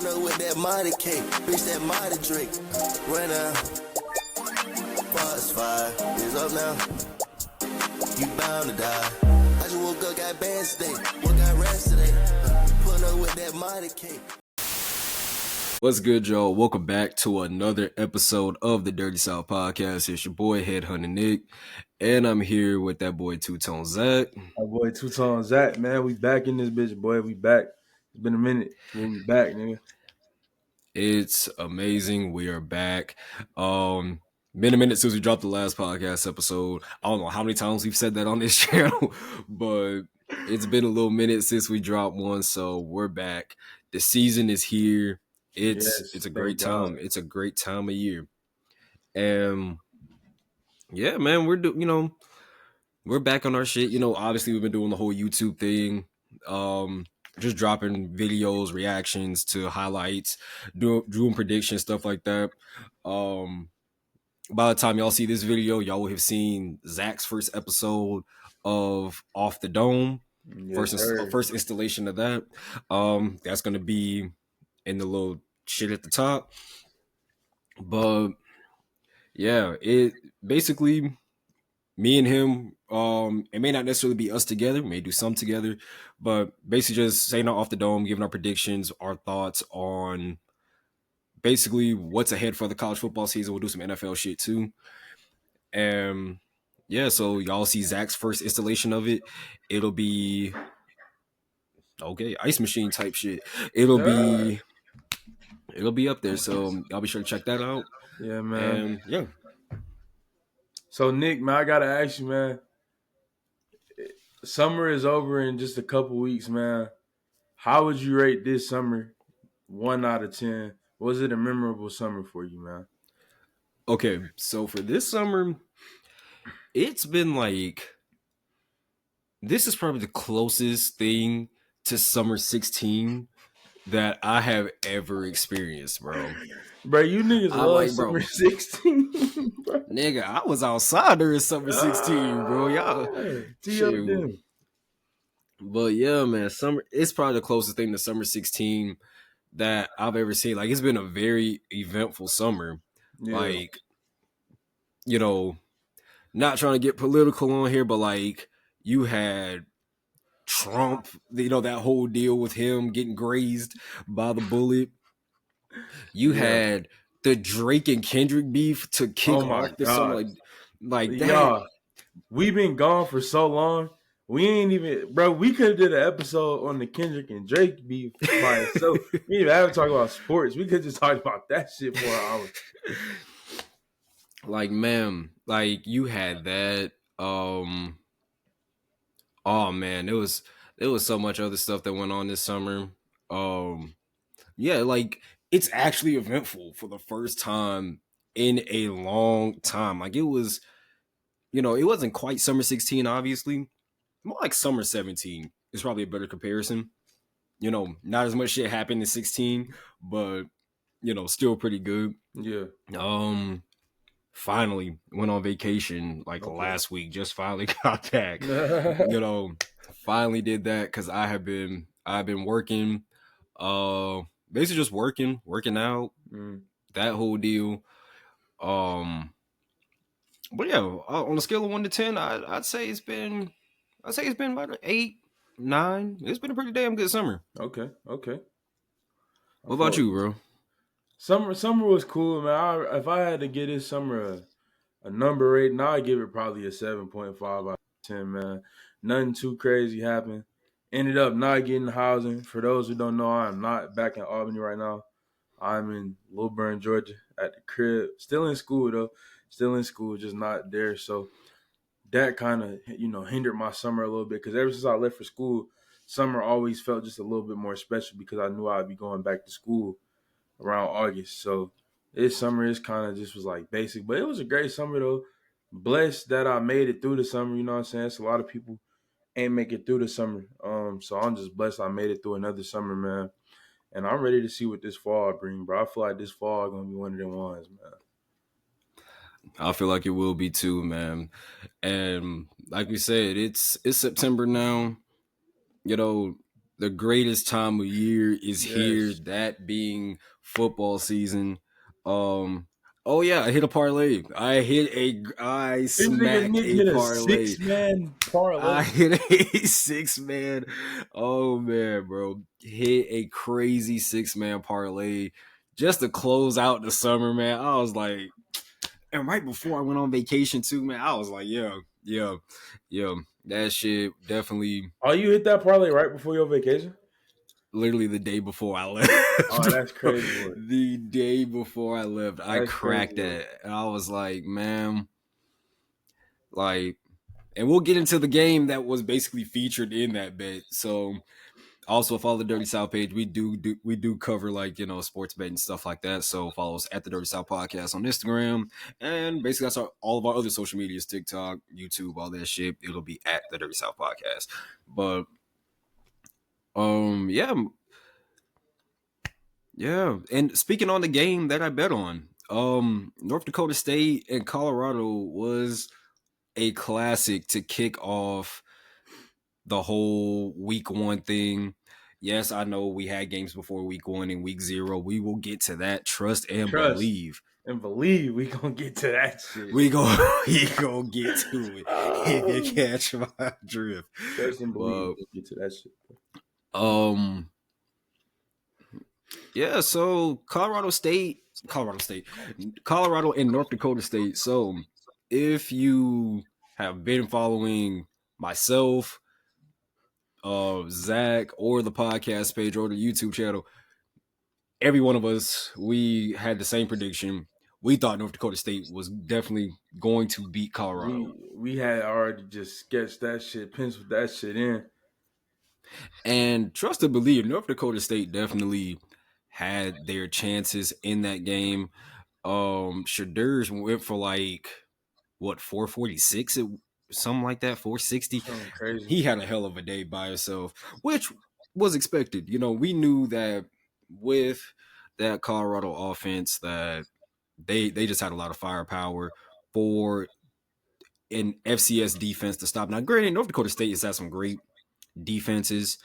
Put up with that mighty cake, bitch, that mighty drink. Right now, fire, it's up now. You bound to die. I just woke up, got band state, what got rest today. Put up with that mighty cake. What's good, y'all? Welcome back to another episode of the Dirty South Podcast. It's your boy, HeadHunterNick, and I'm here with that boy, 2ToneZach. Our boy, 2ToneZach, man. We back in this bitch, boy. We back. It's been a minute. We back, nigga. It's amazing. We are back. Been a minute since we dropped the last podcast episode. I don't know how many times we've said that on this channel, but it's been a little minute since we dropped one, so we're back. The season is here. It's a great time. It's a great time of year. And yeah, man, we're back on our shit. You know, obviously we've been doing the whole YouTube thing. Just dropping videos, reactions to highlights, doing predictions, stuff like that. By the time y'all see this video, y'all will have seen Zach's first episode of Off the Dome. Yes, first installation of that. That's gonna be in the little shit at the top. But yeah, it basically me and him, it may not necessarily be us together, we may do some together, but basically just saying Off the Dome, giving our predictions, our thoughts on basically what's ahead for the college football season. We'll do some NFL shit too. And yeah, so y'all see Zach's first installation of it. It'll be okay, ice machine type shit. It'll be up there, so y'all be sure to check that out. Yeah, man. And yeah. So Nick, man, I gotta ask you, man. Summer is over in just a couple weeks, man. How would you rate this summer? 1 out of 10. Was it a memorable summer for you, man? Okay, so for this summer, it's been like, this is probably the closest thing to summer 16 that I have ever experienced, bro. Bro, you niggas love summer 16, bro. Nigga, I was outside during summer 16, bro. Y'all. But yeah, man, summer, it's probably the closest thing to summer 16 that I've ever seen. Like, it's been a very eventful summer. Yeah. Like, you know, not trying to get political on here, but like, you had Trump, you know, that whole deal with him getting grazed by the bullet. You had the Drake and Kendrick beef to kick off this summer. Like that. Y'all, we've been gone for so long. We ain't even, bro, we could have did an episode on the Kendrick and Drake beef by itself. We didn't even have to talk about sports. We could just talk about that shit for an hour. Like, man, like you had that. Oh man, there was so much other stuff that went on this summer. Yeah, like it's actually eventful for the first time in a long time. Like it was, you know, it wasn't quite summer 16, obviously. More like summer 17 is probably a better comparison. You know, not as much shit happened in 16, but you know, still pretty good. Yeah. Finally went on vacation like last week. Just finally got back. You know, finally did that because I've been working, basically just working out, that whole deal. But yeah, on a scale of 1 to 10, I'd say it's been about 8, 9. It's been a pretty damn good summer. Okay. What about you, bro? Summer was cool, man. If I had to give this summer a number rating, I'd give it probably a 7.5 out of 10, man. Nothing too crazy happened. Ended up not getting housing. For those who don't know, I'm not back in Albany right now. I'm in Lilburn, Georgia at the crib. Still in school, though. Still in school, just not there. So that kind of, you know, hindered my summer a little bit because ever since I left for school, summer always felt just a little bit more special because I knew I'd be going back to school around August. So this summer is kind of just was like basic, but it was a great summer though. Blessed that I made it through the summer, you know what I'm saying? So a lot of people ain't make it through the summer. So I'm just blessed I made it through another summer, man. And I'm ready to see what this fall brings, bro. I feel like this fall is going to be one of them ones, man. I feel like it will be too, man. And like we said, it's September now. You know, the greatest time of year is here, that being football season. Oh yeah, I hit a parlay. I smacked a parlay. 6-man parlay. I hit a 6-man. Oh man, bro. Hit a crazy 6-man parlay just to close out the summer, man. I was like, and right before I went on vacation too, man, I was like, yeah. That shit definitely. Oh, you hit that parlay right before your vacation? Literally the day before I left. Oh, that's crazy. Boy. The day before I left, I cracked that. And I was like, man, like, and we'll get into the game that was basically featured in that bet. So also follow the Dirty South page. We do cover like, you know, sports betting stuff like that. So follow us at the Dirty South Podcast on Instagram. And basically that's all of our other social medias, TikTok, YouTube, all that shit. It'll be at the Dirty South Podcast. But yeah. And speaking on the game that I bet on, North Dakota State and Colorado was a classic to kick off the whole week 1 thing. Yes, I know we had games before week 1 and week 0. We will get to that. Trust and believe. And believe we gonna get to that shit. We gonna get to it. If you catch my drift. Trust and believe we'll get to that shit. Yeah, so Colorado and North Dakota State. So if you have been following myself, Zach, or the podcast page or the YouTube channel, every one of us, we had the same prediction. We thought North Dakota State was definitely going to beat Colorado. We had already just sketched that shit, penciled that shit in. And trust and believe, North Dakota State definitely had their chances in that game. Shadur's went for like 446, something like that, 460. Something crazy. He had a hell of a day by himself, which was expected. You know, we knew that with that Colorado offense that they just had a lot of firepower for an FCS defense to stop. Now, granted, North Dakota State has had some great defenses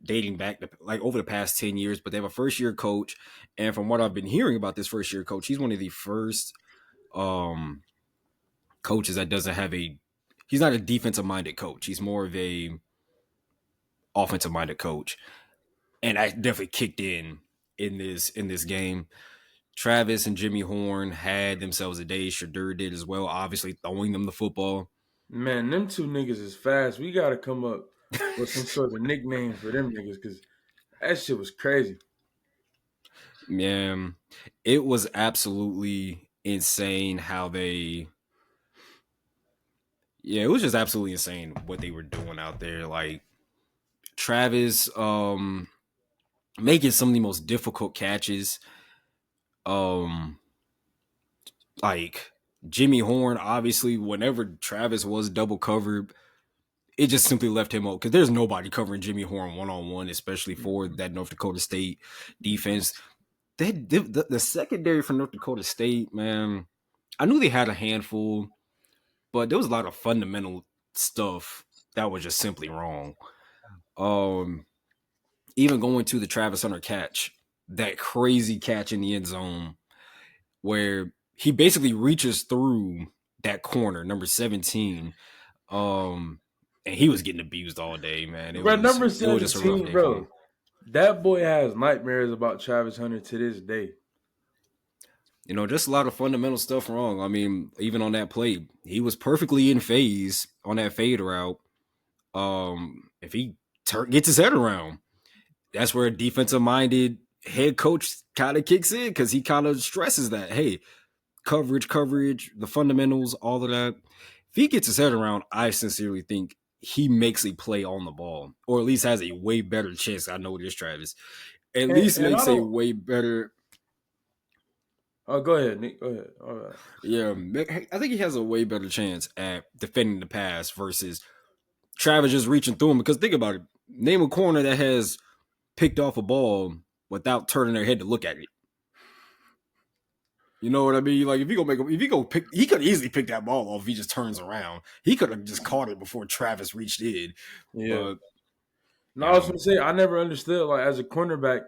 dating back to like over the past 10 years, but they have a first-year coach, and from what I've been hearing about this first-year coach, he's one of the first coaches that doesn't have he's not a defensive-minded coach. He's more of a offensive-minded coach, and I definitely kicked in this game. Travis and Jimmy Horn had themselves a day. Shadur did as well, obviously throwing them the football. Man, them two niggas is fast. We got to come up with some sort of nickname for them niggas because that shit was crazy. Man, it was absolutely insane how it was just absolutely insane what they were doing out there. Like Travis making some of the most difficult catches. Like Jimmy Horn, obviously, whenever Travis was double covered, it just simply left him out because there's nobody covering Jimmy Horn one-on-one, especially for that North Dakota State defense. The secondary for North Dakota State, man, I knew they had a handful, but there was a lot of fundamental stuff that was just simply wrong. Even going to the Travis Hunter catch, that crazy catch in the end zone where he basically reaches through that corner, number 17, and he was getting abused all day, man. Number 17, bro. That boy has nightmares about Travis Hunter to this day. You know, just a lot of fundamental stuff wrong. I mean, even on that play, he was perfectly in phase on that fade route. If he gets his head around, that's where a defensive-minded head coach kind of kicks in because he kind of stresses that, hey, coverage, the fundamentals, all of that. If he gets his head around, I sincerely think he makes a play on the ball, or at least has a way better chance. I know this, Travis. At least makes a way better. Oh, go ahead, Nick. Go ahead. All right. Yeah, I think he has a way better chance at defending the pass versus Travis just reaching through him. Because think about it. Name a corner that has picked off a ball without turning their head to look at it. You know what I mean? Like he could easily pick that ball off if he just turns around. He could have just caught it before Travis reached in. Yeah. No, I was going to say, I never understood, like, as a cornerback,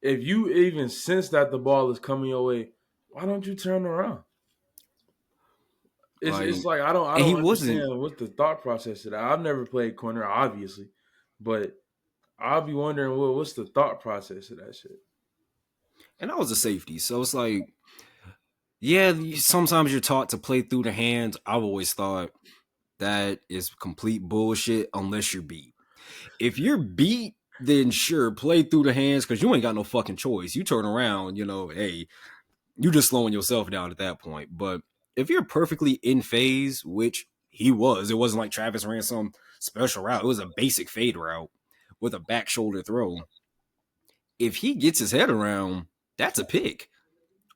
if you even sense that the ball is coming your way, why don't you turn around? It's like I and he don't wasn't. understand what's the thought process of that. I've never played corner, obviously, but I'll be wondering what's the thought process of that shit. And I was a safety, so it's like, yeah, sometimes you're taught to play through the hands. I've always thought that is complete bullshit unless you're beat. If you're beat, then sure, play through the hands because you ain't got no fucking choice. You turn around, hey, you just slowing yourself down at that point. But if you're perfectly in phase, which he was, it wasn't like Travis ran some special route. It was a basic fade route with a back shoulder throw. If he gets his head around, that's a pick.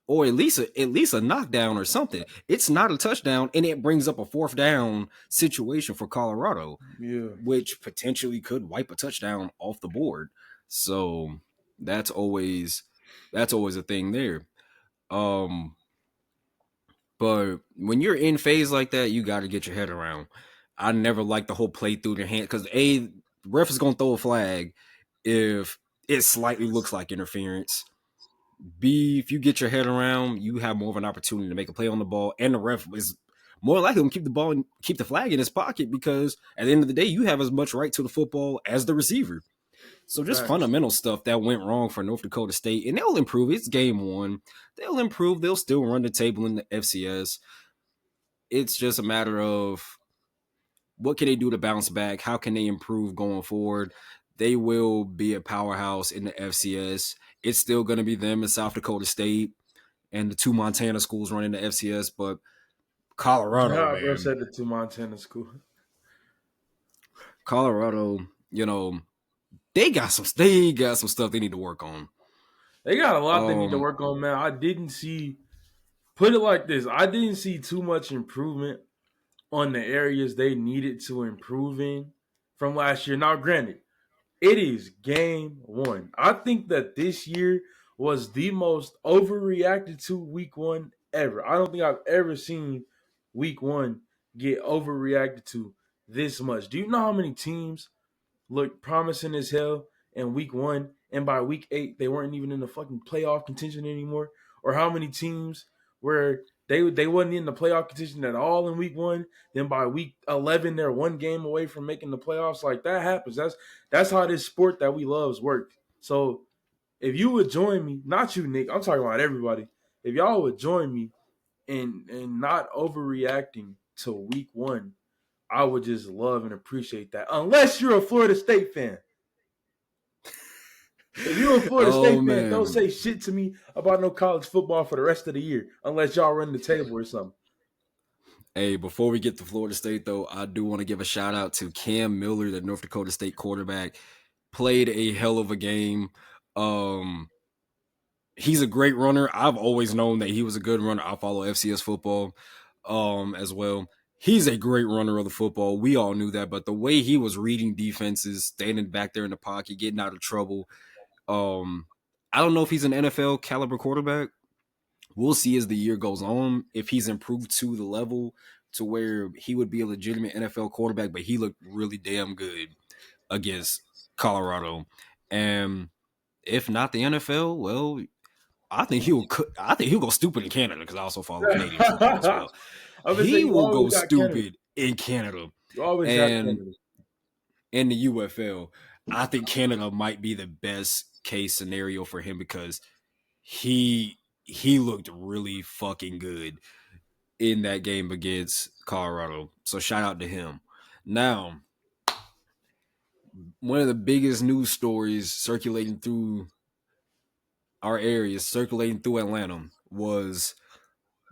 Or at least a knockdown or something. It's not a touchdown, and it brings up a fourth down situation for Colorado, Yeah, which potentially could wipe a touchdown off the board. So that's always a thing there. But when you're in phase like that, you got to get your head around. I never liked the whole play through the hand because the ref is gonna throw a flag if it slightly looks like interference. B, if you get your head around, you have more of an opportunity to make a play on the ball, and the ref is more likely to keep the ball and keep the flag in his pocket because at the end of the day, you have as much right to the football as the receiver. So just facts. fundamental stuff that went wrong for North Dakota State, and they'll improve. It's game one. They'll improve. They'll still run the table in the FCS. It's just a matter of what can they do to bounce back? How can they improve going forward? They will be a powerhouse in the FCS. It's still going to be them and South Dakota State and the two Montana schools running the FCS, but Colorado, Nah, bro man. said it to Montana school. Colorado, they got some stuff they need to work on. They got a lot they need to work on, man. I didn't see. Put it like this: I didn't see too much improvement on the areas they needed to improve in from last year. Now, granted, it is game one. I think that this year was the most overreacted to week one ever. I don't think I've ever seen week one get overreacted to this much. Do you know how many teams looked promising as hell in week one, and by week 8 they weren't even in the fucking playoff contention anymore? Or how many teams where they wasn't in the playoff contention at all in week one, then by week 11 they're one game away from making the playoffs? Like, that happens. That's how this sport that we love works. So if you would join me, not you, Nick, I'm talking about everybody. If y'all would join me in not overreacting to week one, I would just love and appreciate that. Unless you're a Florida State fan. If you're a Florida State fan, don't say shit to me about no college football for the rest of the year unless y'all run the table or something. Hey, before we get to Florida State, though, I do want to give a shout out to Cam Miller, the North Dakota State quarterback. Played a hell of a game. He's a great runner. I've always known that he was a good runner. I follow FCS football as well. He's a great runner of the football. We all knew that, but the way he was reading defenses, standing back there in the pocket, getting out of trouble. I don't know if he's an NFL caliber quarterback. We'll see as the year goes on if he's improved to the level to where he would be a legitimate NFL quarterback, but he looked really damn good against Colorado. And if not the NFL, well, I think he'll go stupid in Canada because I also follow Canadian football as well. He will go stupid in Canada. You always got Canada. In the UFL, I think Canada might be the best case scenario for him because he looked really fucking good in that game against Colorado. So shout out to him. Now, one of the biggest news stories circulating through our areas, circulating through Atlanta, was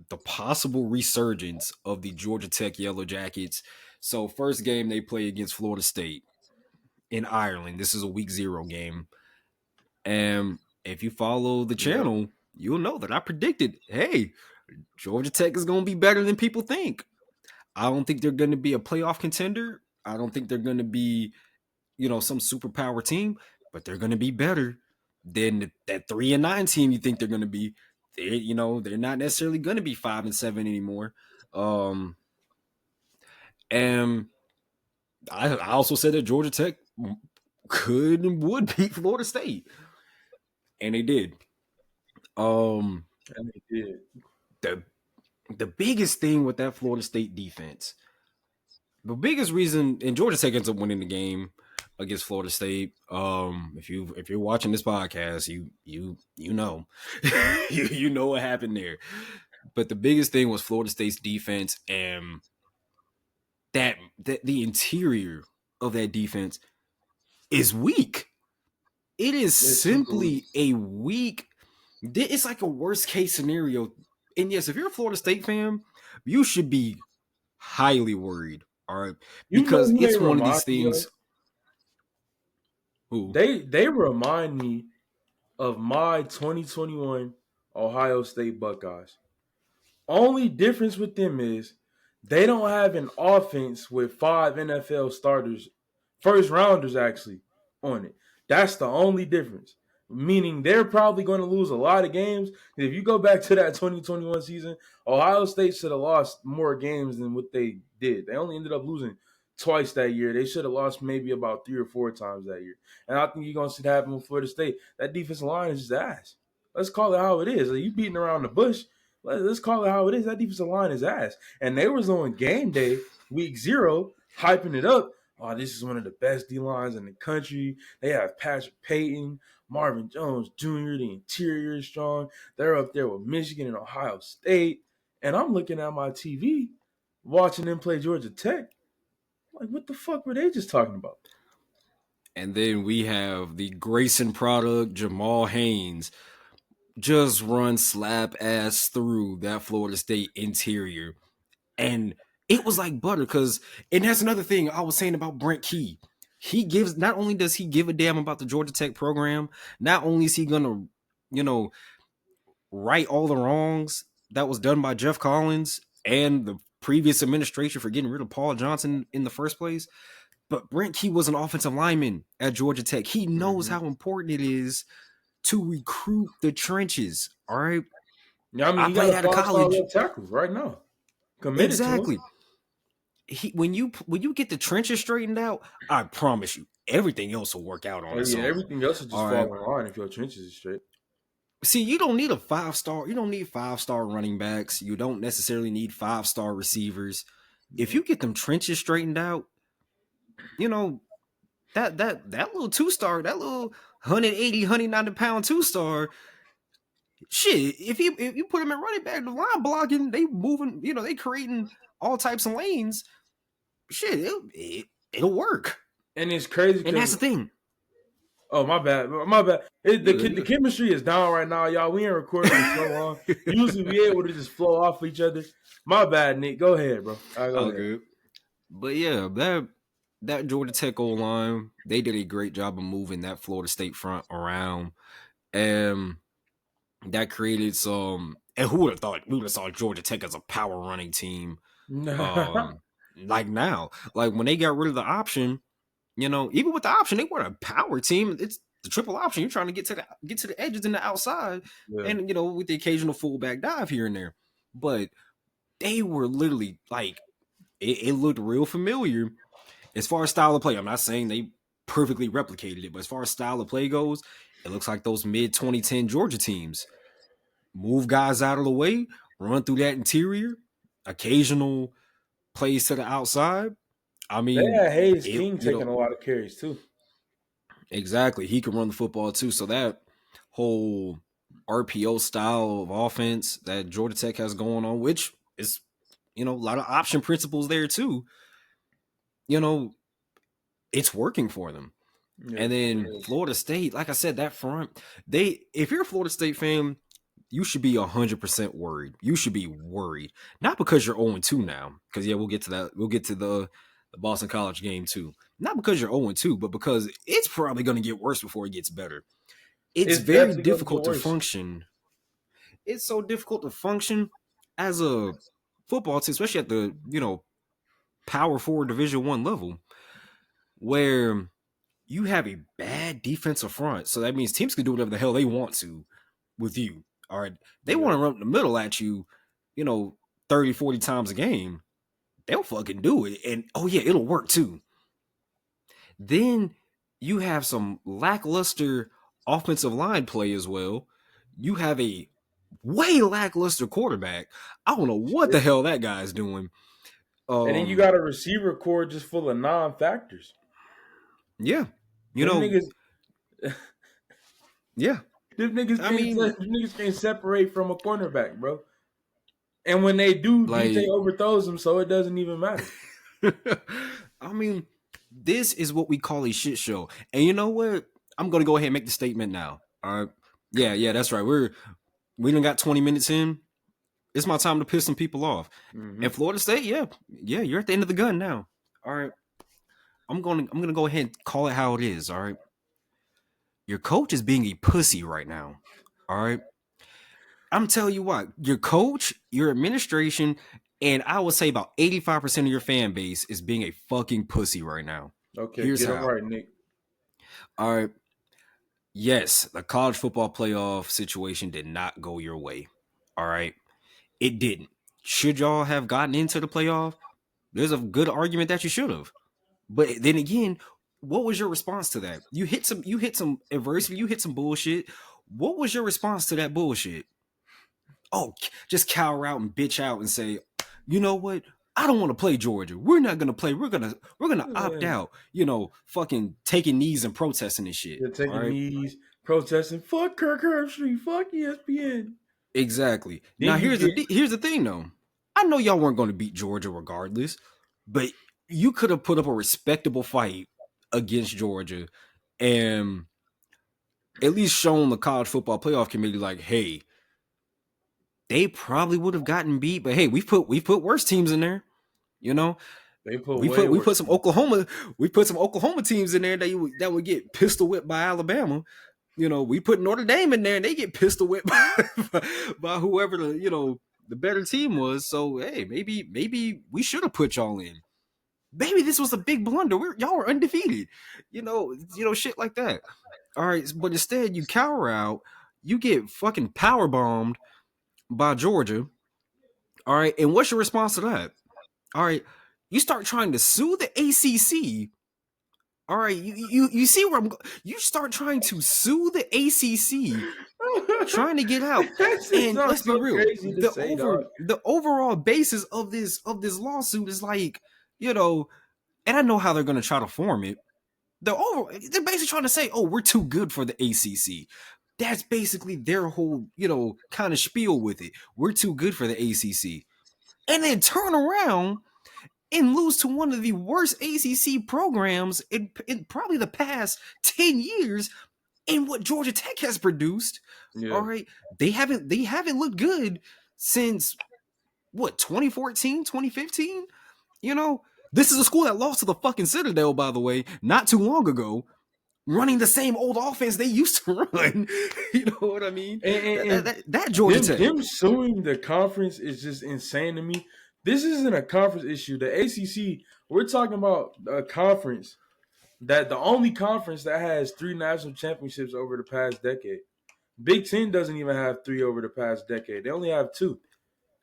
the possible resurgence of the Georgia Tech Yellow Jackets. So first game they play against Florida State in Ireland. This is a week 0 game. And if you follow the channel, you'll know that I predicted, hey, Georgia Tech is going to be better than people think. I don't think they're going to be a playoff contender. I don't think they're going to be, some superpower team, but they're going to be better than that 3-9 team you think they're going to be. They're not necessarily going to be 5-7 anymore. And I also said that Georgia Tech could and would beat Florida State. And they did. And they did. The biggest thing with that Florida State defense, the biggest reason, and Georgia Tech ends up winning the game against Florida State. If you're watching this podcast, you know you know what happened there. But the biggest thing was Florida State's defense, and that the interior of that defense is weak. It is simply a weak. It's like a worst case scenario. And yes, if you're a Florida State fan, you should be highly worried. All right, because it's one of these things. They remind me of my 2021 Ohio State Buckeyes. Only difference with them is they don't have an offense with 5 NFL starters, first rounders actually, on it. That's the only difference. Meaning they're probably going to lose a lot of games. If you go back to that 2021 season, Ohio State should have lost more games than what they did. They only ended up losing twice that year. They should have lost maybe about 3 or 4 times that year. And I think you're going to see that happen with Florida State. That defensive line is just ass. Let's call it how it is. Like, you beating around the bush. Let's call it how it is. That defensive line is ass. And they was on game day, week 0, hyping it up. Oh, this is one of the best D-lines in the country. They have Patrick Payton, Marvin Jones Jr., the interior is strong. They're up there with Michigan and Ohio State. And I'm looking at my TV, watching them play Georgia Tech. Like, what the fuck were they just talking about? And then we have the Grayson product, Jamal Haynes, just run slap ass through that Florida State interior. And it was like butter and that's another thing I was saying about Brent Key. Not only does he give a damn about the Georgia Tech program, not only is he going to, right all the wrongs that was done by Jeff Collins and the previous administration for getting rid of Paul Johnson in the first place, but Brent Key was an offensive lineman at Georgia Tech. He knows how important it is to recruit the trenches. All right. Yeah, I mean, he got out of college tackles right now. Committed exactly. When you get the trenches straightened out, I promise you, everything else will work out on its own. Everything else will just fall in line if your trenches are straight. See, you don't need a 5-star. You don't need 5-star running backs. You don't necessarily need 5-star receivers. If you get them trenches straightened out, that little 2-star, that little 180, 190-pound 2-star. Shit, if you put them in running back, the line blocking, they moving, they creating all types of lanes. Shit, it'll work. And it's crazy. And that's the thing. Oh, my bad. The chemistry is down right now, y'all. We ain't recording for so long. Usually we able to just flow off each other. My bad, Nick. Go ahead, bro. Go ahead. Good. But yeah, that Georgia Tech O-line, they did a great job of moving that Florida State front around. And that created some, and who would have thought we would have saw Georgia Tech as a power running team? Like now, like when they got rid of the option, even with the option, they were a power team. It's the triple option. You're trying to get to the edges and the outside, and with the occasional fullback dive here and there. But they were literally like, it looked real familiar as far as style of play. I'm not saying they perfectly replicated it, but as far as style of play goes, it looks like those mid-2010 Georgia teams. Move guys out of the way, run through that interior, occasional plays to the outside. I mean, Hayes King taking a lot of carries too. Exactly. He can run the football too. So that whole RPO style of offense that Georgia Tech has going on, which is, a lot of option principles there too. It's working for them. Yeah, and then Florida State, like I said, that front, if you're a Florida State fan, you should be 100% worried. You should be worried. Not because you're 0-2 now, because, we'll get to that. We'll get to the Boston College game too. Not because you're 0-2, but because it's probably going to get worse before it gets better. It's very difficult to function. It's so difficult to function as a football team, especially at the, Power 4 Division I level, where you have a bad defensive front. So that means teams can do whatever the hell they want to with you. All right. They want to run up the middle at you, 30, 40 times a game. They'll fucking do it. And, it'll work too. Then You have some lackluster offensive line play as well. You have a way lackluster quarterback. I don't know what the hell that guy's doing. And then you got a receiver core just full of non-factors. Yeah. Them niggas, yeah. them niggas can't separate from a cornerback, bro. And when they do, DJ overthrows them, so it doesn't even matter. I mean, this is what we call a shit show. And you know what? I'm gonna go ahead and make the statement now. All right. Yeah, that's right. We done got 20 minutes in. It's my time to piss some people off. Mm-hmm. And Florida State, yeah, you're at the end of the gun now. All right. I'm gonna go ahead and call it how it is. All right. Your coach is being a pussy right now. All right. I'm telling you what, your coach, your administration, and I would say about 85% of your fan base is being a fucking pussy right now. Okay, here's get it right, Nick. All right. Yes, the college football playoff situation did not go your way. All right. It didn't. Should y'all have gotten into the playoff? There's a good argument that you should have. But then again, what was your response to that? You hit some adversity, you hit some bullshit. What was your response to that bullshit? Oh, just cower out and bitch out and say, you know what? I don't want to play Georgia. We're not gonna play. We're gonna opt out. You know, fucking taking knees and protesting and shit. You're taking knees, protesting. Fuck Kirk Herbstreit. Fuck ESPN. Exactly. Now here's the thing though. I know y'all weren't going to beat Georgia regardless, but you could have put up a respectable fight against Georgia and at least shown the college football playoff committee like, hey, they probably would have gotten beat, but hey, we put worse teams in there. You know, we put some Oklahoma teams in there that would get pistol whipped by Alabama. You know, we put Notre Dame in there and they get pistol whipped by whoever the better team was. So hey, maybe we should have put y'all in. Maybe this was a big blunder. Y'all were undefeated. You know, shit like that. All right, but instead you cower out, you get fucking power bombed by Georgia. All right, and what's your response to that? All right, you start trying to sue the ACC. All right, you see where you start trying to sue the ACC, trying to get out. And let's be real, the overall basis of this lawsuit is like, you know, and I know how they're going to try to form it. They're basically trying to say, oh, we're too good for the ACC. That's basically their whole, kind of spiel with it. We're too good for the ACC. And then turn around and lose to one of the worst ACC programs in probably the past 10 years in what Georgia Tech has produced. Yeah. All right. They haven't looked good since, 2014, 2015? This is a school that lost to the fucking Citadel, by the way, not too long ago, running the same old offense they used to run. You know what I mean? And that Georgia Tech. Them suing the conference is just insane to me. This isn't a conference issue. The ACC, we're talking about a conference that the only conference that has 3 national championships over the past decade. Big Ten doesn't even have 3 over the past decade. They only have 2.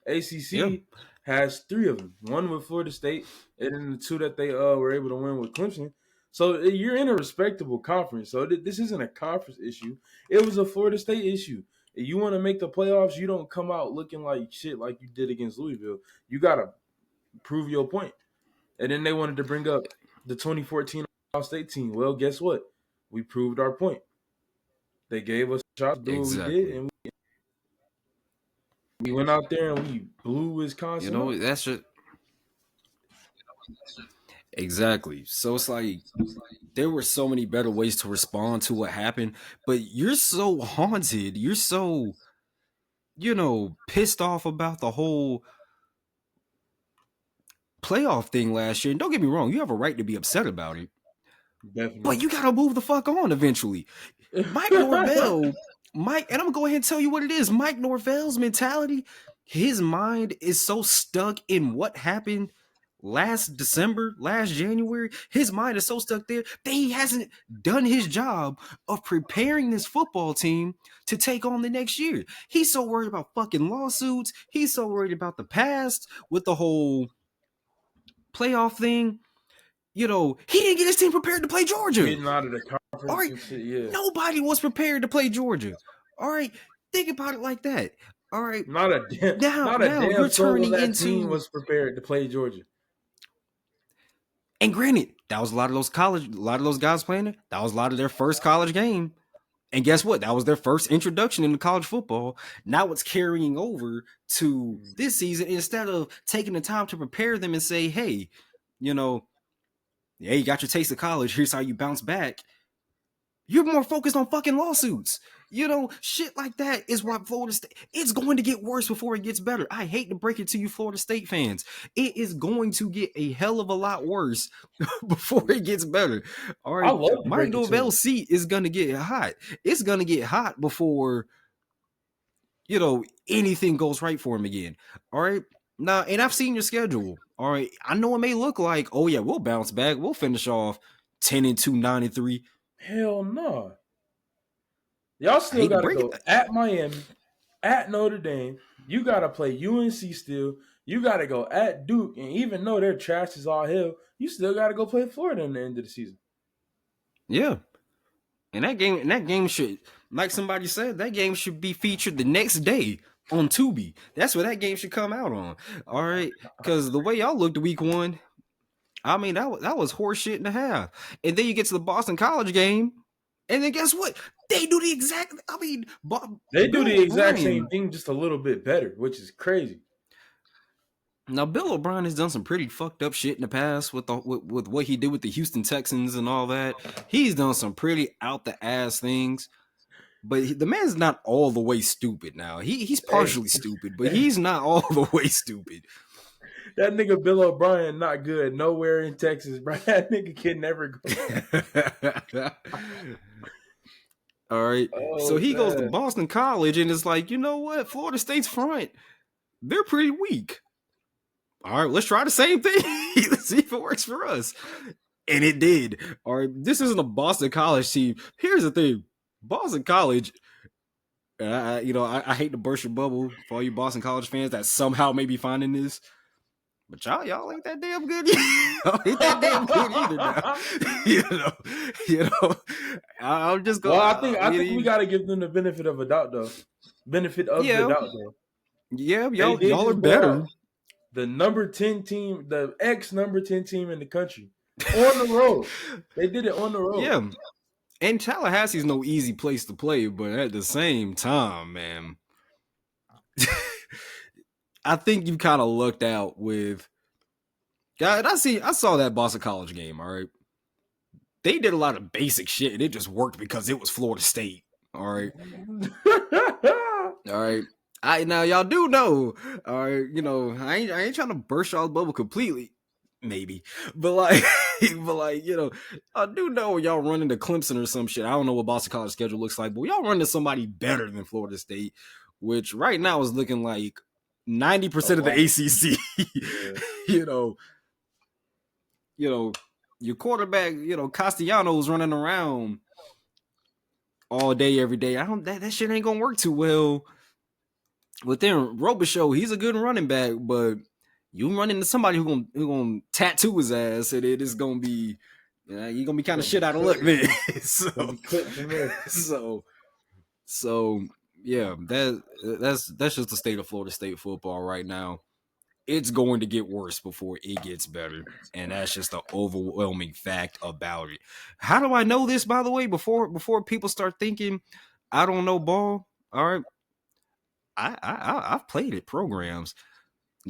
ACC has 3 of them. 1 with Florida State, and then the 2 that they were able to win with Clemson. So you're in a respectable conference. So this isn't a conference issue. It was a Florida State issue. If you want to make the playoffs, you don't come out looking like shit like you did against Louisville. You got to prove your point. And then they wanted to bring up the 2014 Ohio State team. Well, guess what? We proved our point. They gave us a shot to do what we did, and we went out there and we blew Wisconsin. That's just exactly. So it's like there were so many better ways to respond to what happened, but you're so haunted. You're so, pissed off about the whole playoff thing last year. And don't get me wrong, you have a right to be upset about it. Definitely. But you gotta move the fuck on eventually. Mike Norvell, and I'm gonna go ahead and tell you what it is. Mike Norvell's mentality, his mind is so stuck in what happened last December, last January. His mind is so stuck there that he hasn't done his job of preparing this football team to take on the next year. He's so worried about fucking lawsuits. He's so worried about the past with the whole playoff thing. he didn't get his team prepared to play Georgia. Getting out of the conference. All right, and shit, yeah. Nobody was prepared to play Georgia. All right, think about it like that. All right, not a damn you're turning that into team was prepared to play Georgia. And granted, that was a lot of those guys playing it. That was a lot of their first college game. And guess what? That was their first introduction into college football. Now it's carrying over to this season instead of taking the time to prepare them and say, hey, you got your taste of college. Here's how you bounce back. You're more focused on fucking lawsuits. Shit like that is why Florida State, it's going to get worse before it gets better. I hate to break it to you Florida State fans. It is going to get a hell of a lot worse before it gets better. All right. Mike Norvell's seat is going to get hot. It's going to get hot before, anything goes right for him again. All right. Now, and I've seen your schedule. All right. I know it may look like, oh yeah, we'll bounce back. We'll finish off 10-2, 9-3. Hell no. Y'all still got to go at Miami, at Notre Dame. You got to play UNC still. You got to go at Duke. And even though their trash is all hell, you still got to go play Florida in the end of the season. Yeah. And that game should, like somebody said, that game should be featured the next day on Tubi. That's what that game should come out on. All right. Because the way y'all looked week one, I mean, that was horse shit and a half. And then you get to the Boston College game. And then guess what? They do the exact. They do the exact same thing, just a little bit better, which is crazy. Now, Bill O'Brien has done some pretty fucked up shit in the past with what he did with the Houston Texans and all that. He's done some pretty out the ass things, but the man's not all the way stupid. Now he's partially stupid, but he's not all the way stupid. That nigga Bill O'Brien not good nowhere in Texas, bro. That nigga can never go. All right. So he goes to Boston College and it's like, you know what? Florida State's front, they're pretty weak. All right, let's try the same thing. Let's see if it works for us. And it did. All right, this isn't a Boston College team. Here's the thing. Boston College, I hate to burst your bubble for all you Boston College fans that somehow may be finding this. But y'all ain't that damn good. Y'all ain't that damn good either now. I'll just go. Well, I think we gotta give them the benefit of a doubt though. The doubt though. Yeah, y'all are better. The number 10 team, the number 10 team in the country. On the road. They did it on the road. Yeah. And Tallahassee's no easy place to play, but at the same time, man. I think you kind of lucked out with. God, I saw that Boston College game. All right, they did a lot of basic shit, and it just worked because it was Florida State. All right, all right. Now y'all do know. All right, I ain't trying to burst y'all's bubble completely, maybe, but like, I do know y'all running to Clemson or some shit. I don't know what Boston College schedule looks like, but y'all running to somebody better than Florida State, which right now is looking like 90% of the ACC. Your quarterback, Castellanos running around all day, every day. That shit ain't gonna work too well. But then Robichaux, he's a good running back, but you run into somebody who gonna tattoo his ass, and it is gonna be, you're gonna be kind of shit out of luck, man. So yeah, that's just the state of Florida State football right now. It's going to get worse before it gets better, and that's just the overwhelming fact about it. How do I know this, by the way? Before people start thinking I don't know ball, all right, I've played at programs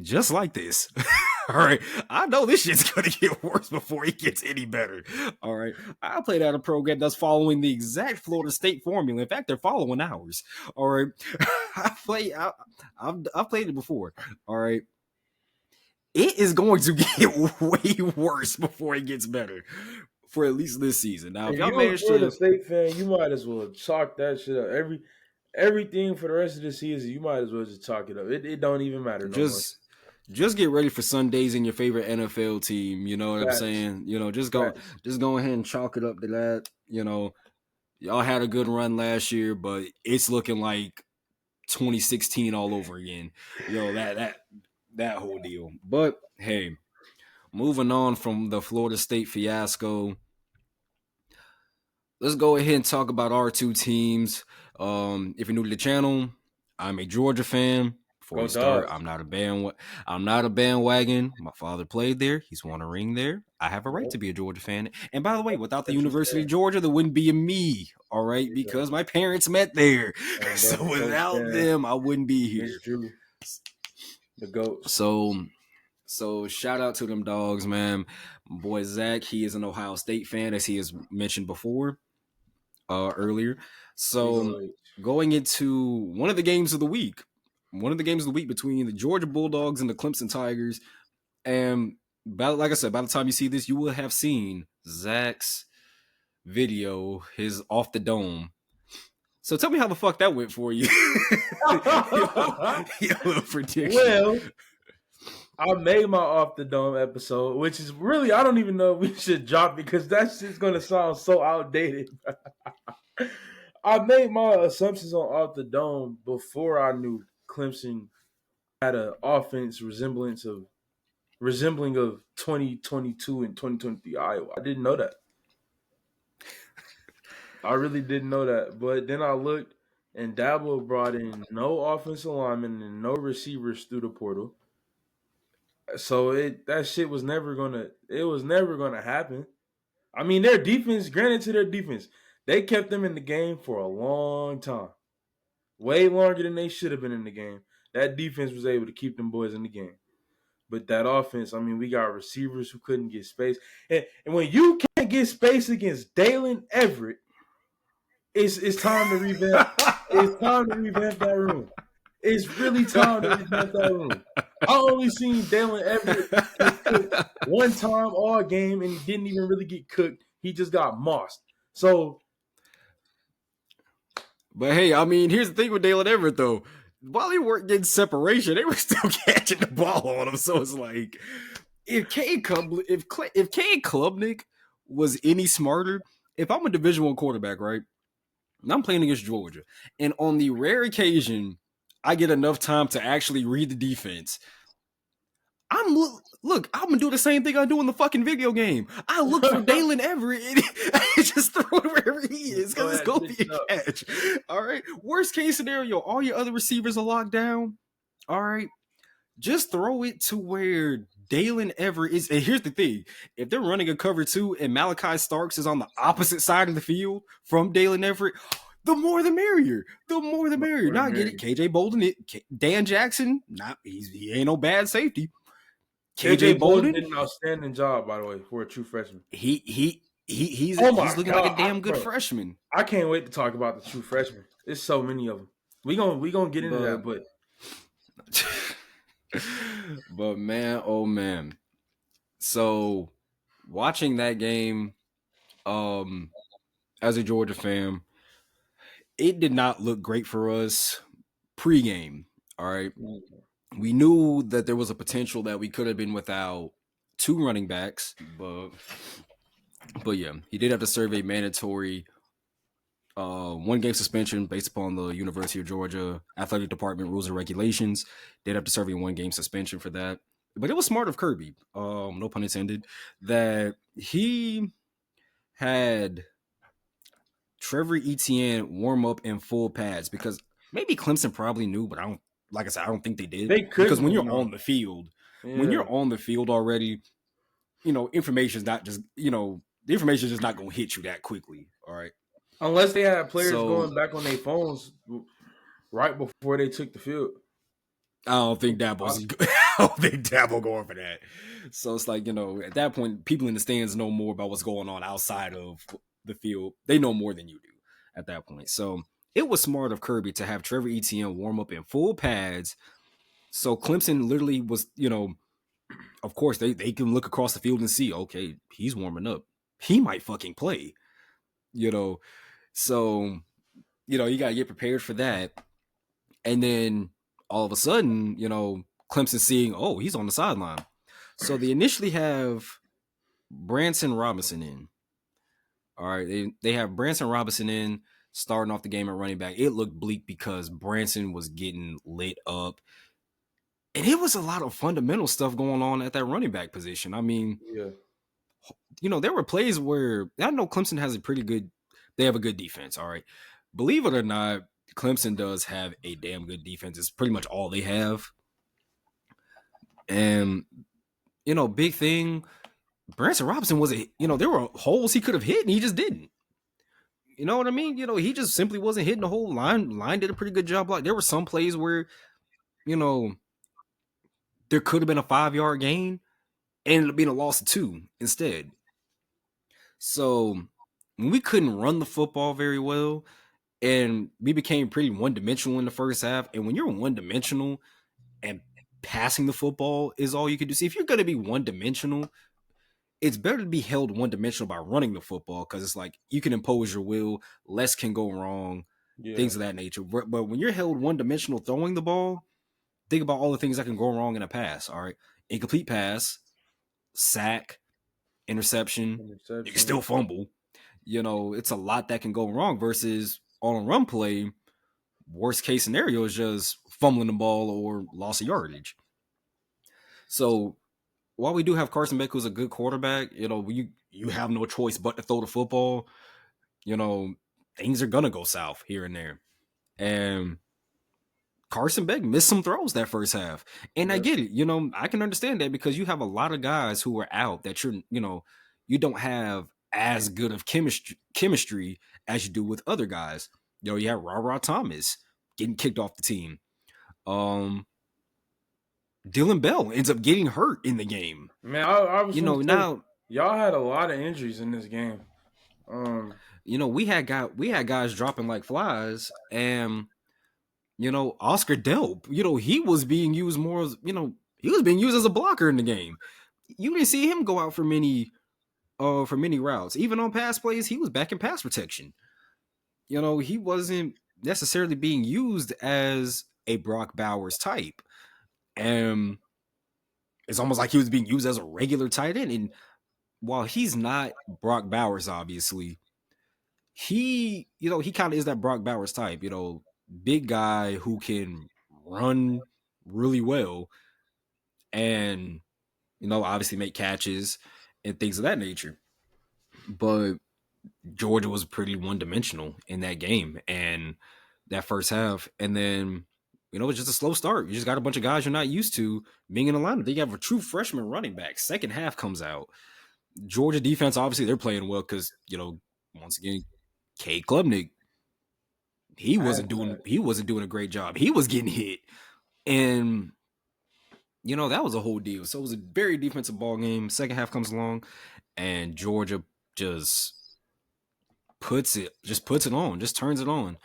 just like this. All right, I know this shit's gonna get worse before it gets any better. All right, I played at a program that's following the exact Florida State formula. In fact, they're following ours. All right, I've played it before. All right, it is going to get way worse before it gets better for at least this season. Now, if y'all manage to, a State fan, you might as well chalk that shit up. Everything for the rest of the season, you might as well just chalk it up. It don't even matter. Just get ready for Sundays in your favorite NFL team. You know what I'm saying? Just go ahead and chalk it up to that. Y'all had a good run last year, but it's looking like 2016 all over again. That whole deal. But hey, moving on from the Florida State fiasco, let's go ahead and talk about our two teams. If you're new to the channel, I'm a Georgia fan. Before Go we start, Dogs. I'm not a bandwagon. My father played there. He's won a ring there. I have a right to be a Georgia fan. And by the way, without the University of Georgia, there wouldn't be a me. All right, because my parents met there. So without them, I wouldn't be here. Drew, the GOAT. So shout out to them dogs, man. My boy Zach, he is an Ohio State fan, as he has mentioned before, earlier. So going into one of the games of the week between the Georgia Bulldogs and the Clemson Tigers, and like I said, by the time you see this, you will have seen Zach's video, his off the dome. So tell me how the fuck that went for you. Your prediction. Well, I made my off the dome episode, which is really, I don't even know if we should drop because that shit's gonna sound so outdated. I made my assumptions on off the dome before I knew Clemson had an offense resembling of 2022 and 2023 Iowa. I didn't know that. I really didn't know that. But then I looked, and Dabo brought in no offensive linemen and no receivers through the portal. So that shit was never gonna happen. I mean, their defense, granted to their defense, they kept them in the game for a long time. Way longer than they should have been in the game. That defense was able to keep them boys in the game. But that offense, I mean, we got receivers who couldn't get space. And when you can't get space against Dalen Everett, it's time to revamp. It's time to revamp that room. It's really time to revamp that room. I only seen Dalen Everett get cooked one time all game, and he didn't even really get cooked. He just got mossed. So, but hey, I mean, here's the thing with Dalen Everett, though. While they weren't getting separation, they were still catching the ball on him. So it's like, if Klubnik was any smarter, if I'm a Division I quarterback, right, and I'm playing against Georgia, and on the rare occasion I get enough time to actually read the defense, I'm gonna do the same thing I do in the fucking video game. I look for Dalen Everett and I just throw it wherever he is because it's gonna be a catch. All right. Worst case scenario, all your other receivers are locked down. All right. Just throw it to where Dalen Everett is. And here's the thing: if they're running a cover 2 and Malachi Starks is on the opposite side of the field from Dalen Everett, the more the merrier. The more the merrier. Now I get it. KJ Bolden, Dan Jackson, he ain't no bad safety. KJ Bolden did an outstanding job, by the way, for a true freshman. He's looking like a damn good freshman. I can't wait to talk about the true freshmen. There's so many of them. We gonna get into that, but but man, oh man. So watching that game, as a Georgia fan, it did not look great for us pregame. All right. We knew that there was a potential that we could have been without 2 running backs, but yeah, he did have to serve a mandatory 1-game suspension based upon the University of Georgia athletic department rules and regulations. Did have to serve a 1-game suspension for that. But it was smart of Kirby, no pun intended, that he had Trevor Etienne warm up in full pads, because maybe Clemson probably knew, but I don't think they did. Because when you're on the field, when you're on the field already, information is not just, the information is just not going to hit you that quickly. All right. Unless they had players going back on their phones right before they took the field. I don't think Dabo's going for that. So it's like, at that point, people in the stands know more about what's going on outside of the field. They know more than you do at that point. So it was smart of Kirby to have Trevor Etienne warm up in full pads. So Clemson literally was, of course, they can look across the field and see, okay, he's warming up. He might fucking play, So, you got to get prepared for that. And then all of a sudden, Clemson seeing, oh, he's on the sideline. So they initially have Branson Robinson in. All right. They have Branson Robinson in starting off the game at running back. It looked bleak because Branson was getting lit up. And it was a lot of fundamental stuff going on at that running back position. I mean, there were plays where I know Clemson has they have a good defense. All right. Believe it or not, Clemson does have a damn good defense. It's pretty much all they have. And, big thing, Branson Robinson there were holes he could have hit and he just didn't. You know what I mean? He just simply wasn't hitting the whole line. Line did a pretty good job. Like there were some plays where, there could have been a 5-yard gain and ended up being a loss of 2 instead. So when we couldn't run the football very well and we became pretty one-dimensional in the first half, and when you're one-dimensional and passing the football is all you can do. See, if you're going to be one-dimensional, it's better to be held one-dimensional by running the football because it's like you can impose your will, less can go wrong, things of that nature. But when you're held one-dimensional throwing the ball, think about all the things that can go wrong in a pass, all right? Incomplete pass, sack, interception. You can still fumble. It's a lot that can go wrong versus on a run play, worst case scenario is just fumbling the ball or loss of yardage. So while we do have Carson Beck, who's a good quarterback, you have no choice but to throw the football. Things are going to go south here and there. And Carson Beck missed some throws that first half. And I get it. I can understand that because you have a lot of guys who are out that you don't have as good of chemistry as you do with other guys. You have Ra Thomas getting kicked off the team. Dylan Bell ends up getting hurt in the game. Man, I was now y'all had a lot of injuries in this game. We had guys dropping like flies, and Oscar Delp, he was being used more as he was being used as a blocker in the game. You didn't see him go out for many routes. Even on pass plays, he was back in pass protection. He wasn't necessarily being used as a Brock Bowers type. And it's almost like he was being used as a regular tight end. And while he's not Brock Bowers, obviously, he kind of is that Brock Bowers type, big guy who can run really well and, obviously make catches and things of that nature. But Georgia was pretty one-dimensional in that game and that first half. And then, it's just a slow start. You just got a bunch of guys you're not used to being in the lineup. Then you have a true freshman running back. Second half comes out. Georgia defense, obviously, they're playing well because, once again, Cade Klubnik, he wasn't doing a great job. He was getting hit. And, that was a whole deal. So it was a very defensive ball game. Second half comes along, and Georgia just puts it on, just turns it on.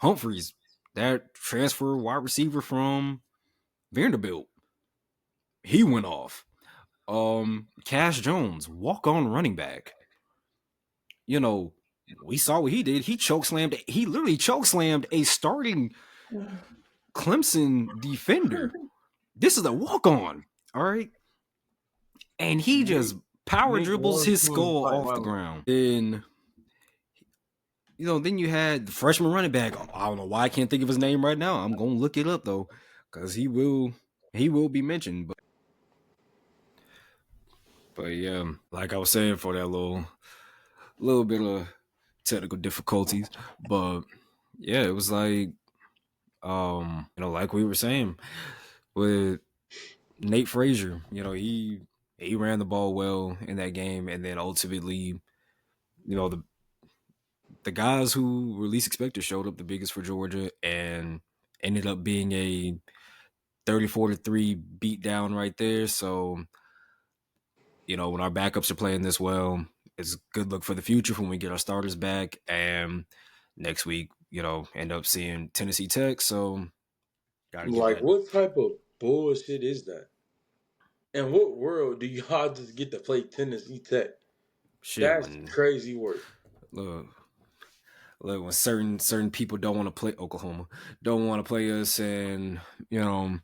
Humphreys, that transfer wide receiver from Vanderbilt, he went off. Cash Jones, walk-on running back. We saw what he did. He literally chokeslammed a starting Clemson defender. This is a walk-on, all right? And he just power dribbles his skull off the ground. Then you had the freshman running back. I don't know why I can't think of his name right now. I'm going to look it up, though, because he will be mentioned. But yeah, like I was saying, for that little bit of technical difficulties. But yeah, it was like, like we were saying with Nate Frazier, he ran the ball well in that game. And then ultimately, the guys who were least expected showed up the biggest for Georgia and ended up being a 34-3 beatdown right there. So, when our backups are playing this well, it's a good look for the future when we get our starters back. And next week, end up seeing Tennessee Tech. So, what type of bullshit is that? In what world do y'all just get to play Tennessee Tech? Shit, that's crazy work. Look, when certain people don't want to play Oklahoma, don't want to play us, and yeah,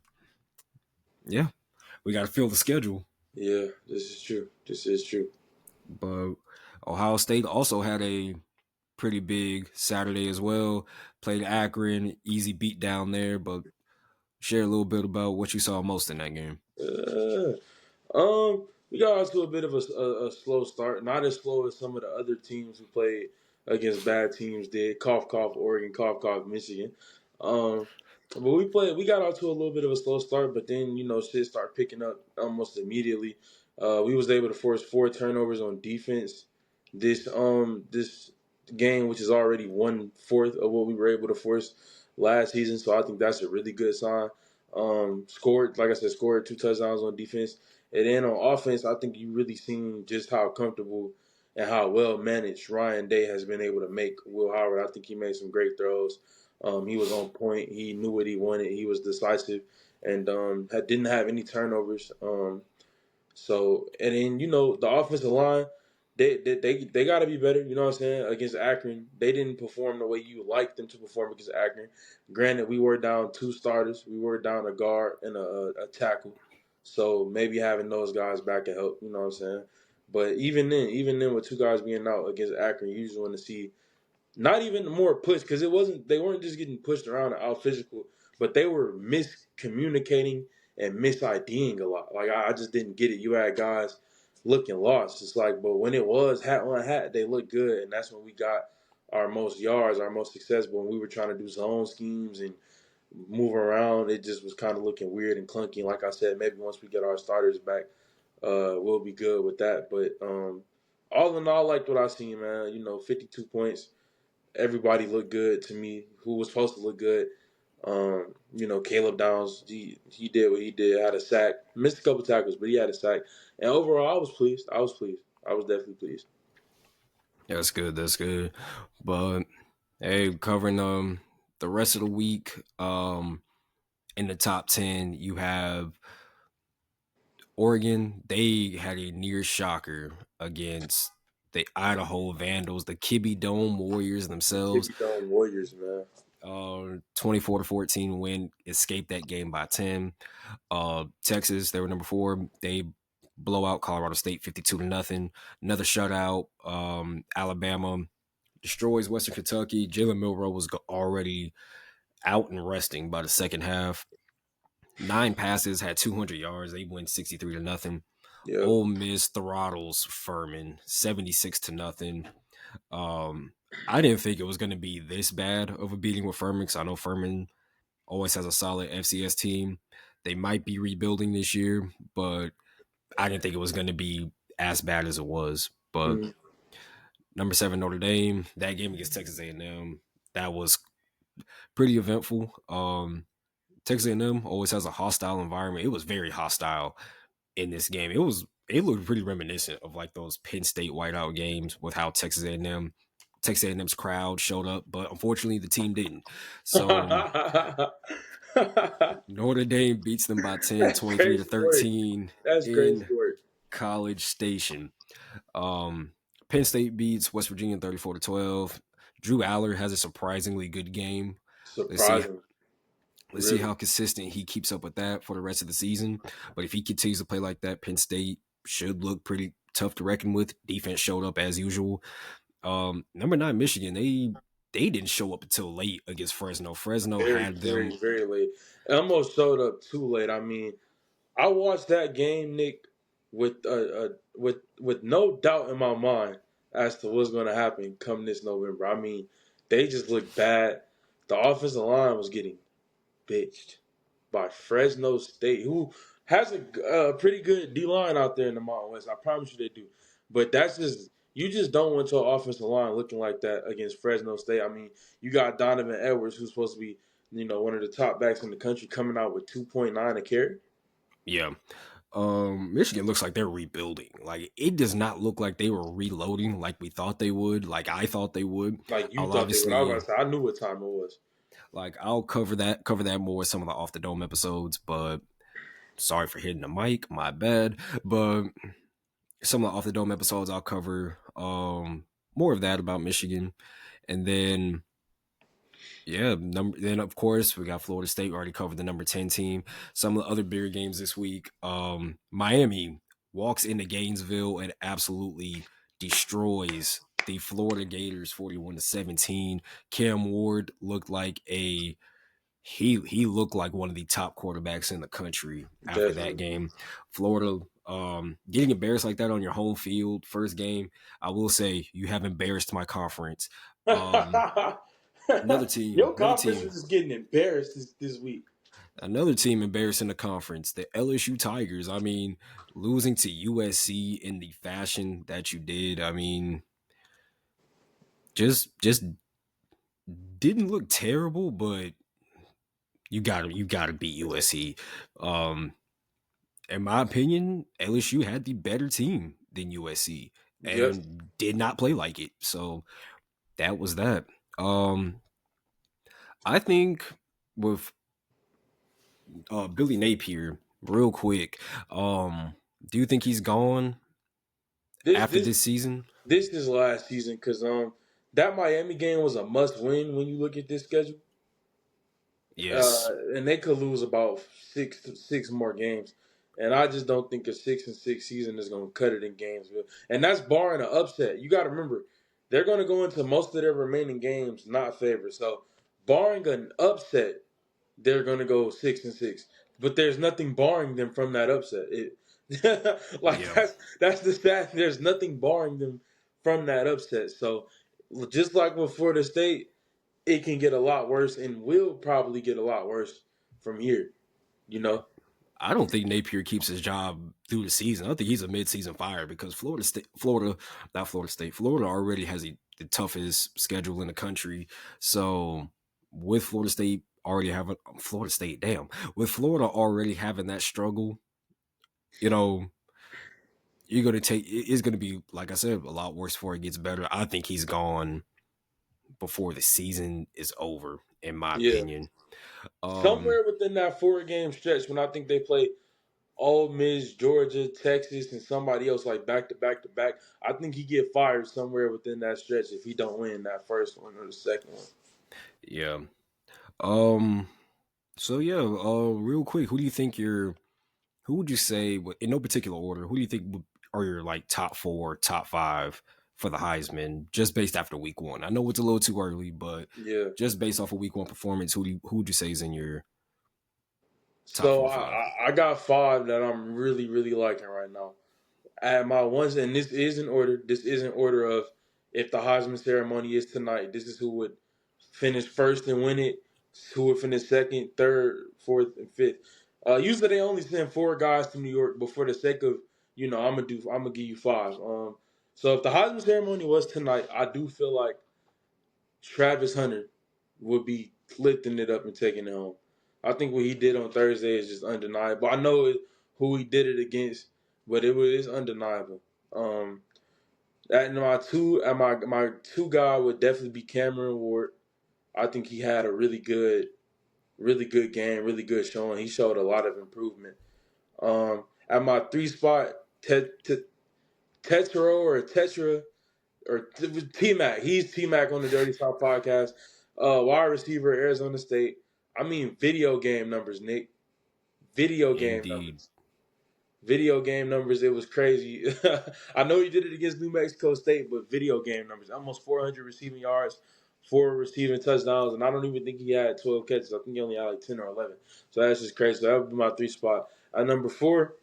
we got to fill the schedule. Yeah, this is true. But Ohio State also had a pretty big Saturday as well. Played Akron, easy beat down there, but share a little bit about what you saw most in that game. We got off to a bit of a slow start. Not as slow as some of the other teams who played against bad teams did. Cough, cough, Oregon. Cough, cough, Michigan. Um, but we got off to a little bit of a slow start, but then, shit started picking up almost immediately. We was able to force 4 turnovers on defense this game, which is already 1/4 of what we were able to force last season. So I think that's a really good sign. Scored 2 touchdowns on defense. And then on offense, I think you really seen just how comfortable and how well managed Ryan Day has been able to make Will Howard. I think he made some great throws. He was on point. He knew what he wanted. He was decisive, and didn't have any turnovers. So, and then, the offensive line, they got to be better. You know what I'm saying? Against Akron, they didn't perform the way you like them to perform against Akron. Granted, we were down 2 starters. We were down a guard and a tackle. So maybe having those guys back can help. You know what I'm saying? But even then, with 2 guys being out against Akron, you usually want to see not even more push, because they weren't just getting pushed around and out physical, but they were miscommunicating and mis-IDing a lot. Like, I just didn't get it. You had guys looking lost. It's like, but when it was hat on hat, they looked good, and that's when we got our most yards, our most success. But when we were trying to do zone schemes and move around, it just was kind of looking weird and clunky. Like I said, maybe once we get our starters back, we'll be good with that. But all in all, I liked what I seen, man. 52 points. Everybody looked good to me. Who was supposed to look good? Caleb Downs. He did what he did. Had a sack. Missed a couple tackles, but he had a sack. And overall, I was pleased. I was definitely pleased. That's good. That's good. But hey, covering the rest of the week, in the top 10, you have Oregon. They had a near shocker against the Idaho Vandals, the Kibby Dome Warriors themselves. Kibby Dome Warriors, man. 24-14 win, escaped that game by 10. Texas, they were number 4. They blow out Colorado State 52-0. Another shutout. Alabama destroys Western Kentucky. Jalen Milroe was already out and resting by the second half. 9 passes, had 200 yards. They win 63-0. Yep. Ole Miss throttles Furman 76-0. I didn't think it was going to be this bad of a beating with Furman, because I know Furman always has a solid FCS team. They might be rebuilding this year, but I didn't think it was going to be as bad as it was. But number 7 Notre Dame, that game against Texas A&M, that was pretty eventful. Texas A&M always has a hostile environment. It was very hostile in this game. It looked pretty reminiscent of like those Penn State whiteout games with how Texas A&M's crowd showed up, but unfortunately the team didn't. So Notre Dame beats them by 10, 23-13 in College Station. Penn State beats West Virginia 34-12. Drew Aller has a surprisingly good game. Let's see how consistent he keeps up with that for the rest of the season. But if he continues to play like that, Penn State should look pretty tough to reckon with. Defense showed up as usual. Number 9 Michigan, they didn't show up until late against Fresno. Fresno had them very, very late. It almost showed up too late. I mean, I watched that game, Nick, with no doubt in my mind as to what's going to happen come this November. I mean, they just looked bad. The offensive line was getting bitched by Fresno State, who has a pretty good D-line out there in the Mountain West. I promise you they do. But you just don't want your offensive line looking like that against Fresno State. I mean, you got Donovan Edwards, who's supposed to be, one of the top backs in the country, coming out with 2.9 a carry. Yeah. Michigan looks like they're rebuilding. Like, it does not look like they were reloading like we thought they would, like I thought they would. Like you thought they would. I was about to say, I knew what time it was. Like, I'll cover that more with some of the Off the Dome episodes, but sorry for hitting the mic, my bad. But some of the Off the Dome episodes I'll cover more of that about Michigan. And then then of course we got Florida State. We already covered the number 10 team. Some of the other bigger games this week. Miami walks into Gainesville and absolutely destroys the Florida Gators 41-17. Cam Ward looked like a he looked like one of the top quarterbacks in the country after that game. Florida, getting embarrassed like that on your home field, first game, I will say you have embarrassed my conference. Another team, Your conference is just getting embarrassed this week. Another team embarrassing the conference, the LSU Tigers. I mean, losing to USC in the fashion that you did. I mean, just didn't look terrible, but you gotta beat USC. In my opinion, LSU had the better team than USC and did not play like it. So that was that. I think with Billy Napier, real quick, do you think he's gone after this season? This is last season because that Miami game was a must win when you look at this schedule. Yes, and they could lose about six more games, and I just don't think a 6-6 season is going to cut it in Gainesville. And that's barring an upset. You got to remember, they're going to go into most of their remaining games not favored. So, barring an upset, they're going to go 6-6. But there's nothing barring them from that upset. That's the stat. There's nothing barring them from that upset. So, just like with Florida State, it can get a lot worse and will probably get a lot worse from here, you know? I don't think Napier keeps his job through the season. I think he's a mid-season fire because Florida already has the toughest schedule in the country. So with Florida already having that struggle, you know, it's going to be, like I said, a lot worse before it gets better. I think he's gone before the season is over, in my opinion. Somewhere within that 4-game stretch when I think they play Ole Miss, Georgia, Texas, and somebody else like back to back to back, I think he get fired somewhere within that stretch if he don't win that first one or the second one. Yeah. So yeah, real quick, who would you say, in no particular order, who do you think are your like top 4, top 5 for the Heisman, just based after week 1? I know it's a little too early, but just based off of week 1 performance, who would you say is in your top 4 or 5? I got 5 that I'm really, really liking right now. At my ones, and this is in order. This is in order of if the Heisman ceremony is tonight, this is who would finish first and win it, who would finish second, third, fourth, and fifth. Usually they only send 4 guys to New York, but for the sake of, I'm gonna give you 5. So if the Heisman ceremony was tonight, I do feel like Travis Hunter would be lifting it up and taking it home. I think what he did on Thursday is just undeniable. I know who he did it against, but it's undeniable. My two guy would definitely be Cameron Ward. I think he had a really good game, really good showing. He showed a lot of improvement. At my 3 spot, Tetra or T-Mac. He's T-Mac on the Dirty South podcast. Wide receiver, Arizona State. I mean, video game numbers, Nick. Video game numbers. It was crazy. I know he did it against New Mexico State, but video game numbers. Almost 400 receiving yards, 4 receiving touchdowns, and I don't even think he had 12 catches. I think he only had like 10 or 11. So that's just crazy. So that would be my 3 spot. At number 4,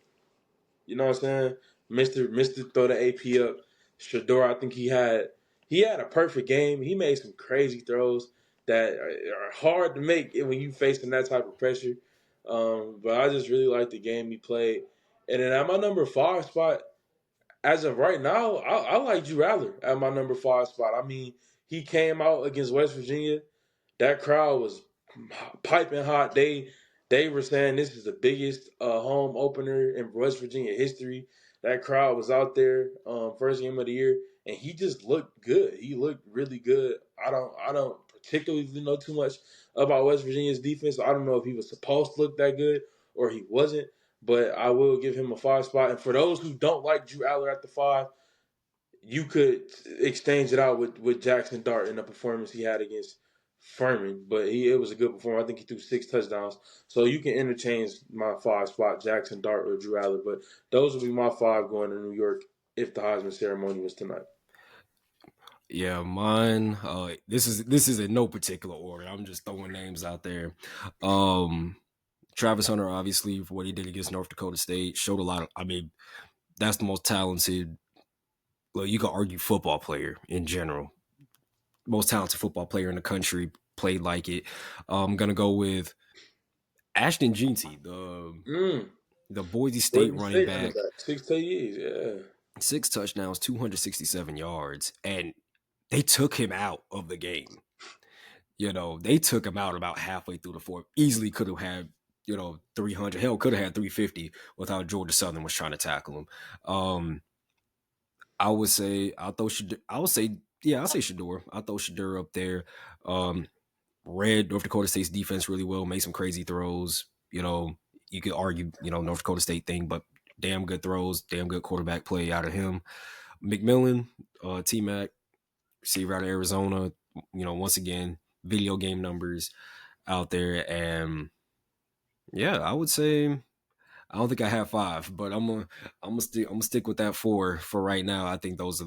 you know what I'm saying? Mr. Throw the AP up. Shador, I think he had a perfect game. He made some crazy throws that are hard to make when you facing that type of pressure. But I just really like the game he played. And then at my number 5 spot, as of right now, I like Drew Aller at my number 5 spot. I mean, he came out against West Virginia. That crowd was piping hot. They were saying this is the biggest home opener in West Virginia history. That crowd was out there, first game of the year, and he just looked good. He looked really good. I don't particularly know too much about West Virginia's defense. I don't know if he was supposed to look that good or he wasn't, but I will give him a 5 spot. And for those who don't like Drew Aller at the 5, you could exchange it out with Jackson Dart in the performance he had against Furman, but it was a good performance. I think he threw 6 touchdowns. So you can interchange my 5 spot, Jackson Dart or Drew Aller. But those would be my 5 going to New York if the Heisman ceremony was tonight. Yeah, mine. This is in no particular order. I'm just throwing names out there. Travis Hunter, obviously, for what he did against North Dakota State, showed a lot of. I mean, that's the most talented. Well, you could argue football player in general. Most talented football player in the country, played like it. I'm gonna go with Ashton Jeanty, the Boise State running back. 6 TDs, yeah. 6 touchdowns, 267 yards, and they took him out of the game. They took him out about halfway through the fourth. Easily could have had, 300. Hell, could have had 350 without Georgia Southern was trying to tackle him. I'll say Shador. I'll throw Shador up there. Read North Dakota State's defense really well, made some crazy throws. You could argue, North Dakota State thing, but damn good throws, damn good quarterback play out of him. McMillan, T-Mac, receiver out of Arizona, once again, video game numbers out there. And yeah, I would say, I don't think I have 5, but I'm gonna stick with that 4 for right now. I think those are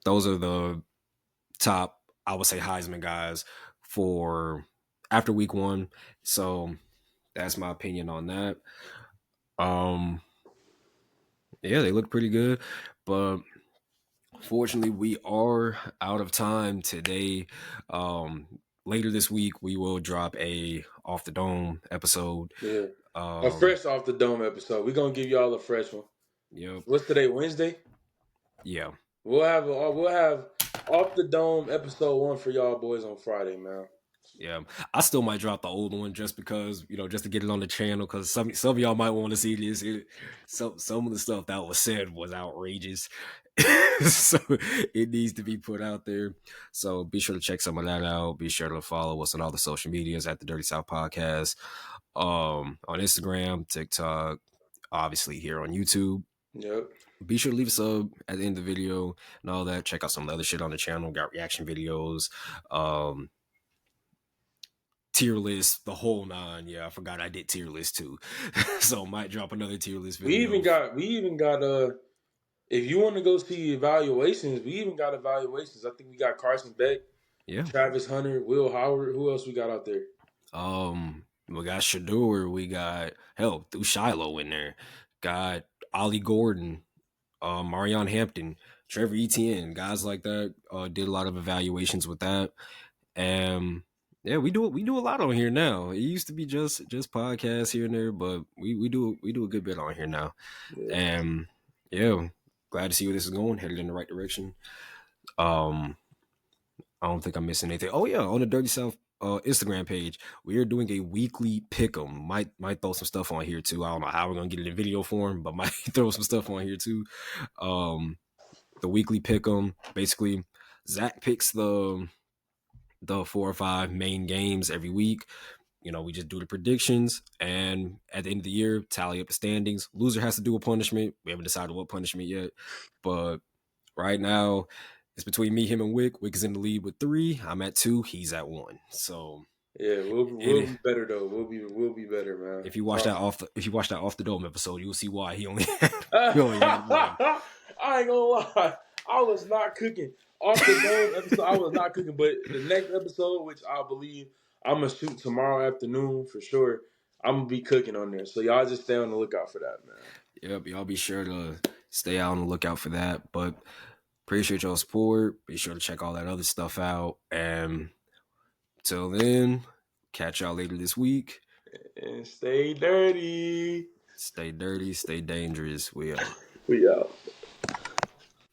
the top, I would say, Heisman guys for after week 1. So that's my opinion on that. Yeah, they look pretty good, but fortunately we are out of time today. Later this week we will drop a Off the Dome episode. Yeah. A fresh Off the Dome episode. We're gonna give y'all a fresh one. Yep. What's today? Wednesday? Yeah. We'll have Off the Dome episode 1 for y'all boys on Friday, man. Yeah, I still might drop the old one just because, just to get it on the channel, because some of y'all might want to see this. Some of the stuff that was said was outrageous. So it needs to be put out there. So be sure to check some of that out. Be sure to follow us on all the social medias at the Dirty South Podcast. On Instagram, TikTok, obviously here on YouTube. Yep. Be sure to leave a sub at the end of the video and all that. Check out some of the other shit on the channel. Got reaction videos. Tier list, the whole 9. Yeah, I forgot I did tier list too. So might drop another tier list video. We even got if you want to go see evaluations, we even got evaluations. I think we got Carson Beck, Travis Hunter, Will Howard. Who else we got out there? We got Shador. We got threw Shiloh in there. Got Ollie Gordon, Marion Hampton, Trevor Etienne, guys like that. Did a lot of evaluations with that. Yeah, we do a lot on here now. It used to be just podcasts here and there, but we do a good bit on here now. Yeah. And yeah, glad to see where this is going, headed in the right direction. I don't think I'm missing anything. Oh yeah, on the Dirty South Instagram page, we are doing a weekly pick'em. Might throw some stuff on here too. I don't know how we're gonna get it in video form, but might throw some stuff on here too. The weekly pick'em, basically, Zach picks the 4 or 5 main games every week. We just do the predictions, and at the end of the year, tally up the standings. Loser has to do a punishment. We haven't decided what punishment yet, but right now it's between me, him, and Wick. Wick is in the lead with 3. I'm at 2. He's at 1. So yeah, we'll be better though. We'll be better, man. If you watch that off the Dome episode, you'll see why he only had 1. I ain't gonna lie, I was not cooking. Off the Dome episode, I was not cooking, but the next episode, which I believe I'm gonna shoot tomorrow afternoon for sure, I'm gonna be cooking on there. So y'all just stay on the lookout for that, man. Yep, y'all be sure to stay out on the lookout for that. But appreciate y'all's support. Be sure to check all that other stuff out. And till then, catch y'all later this week. And stay dirty. Stay dirty, stay dangerous. We out. We out.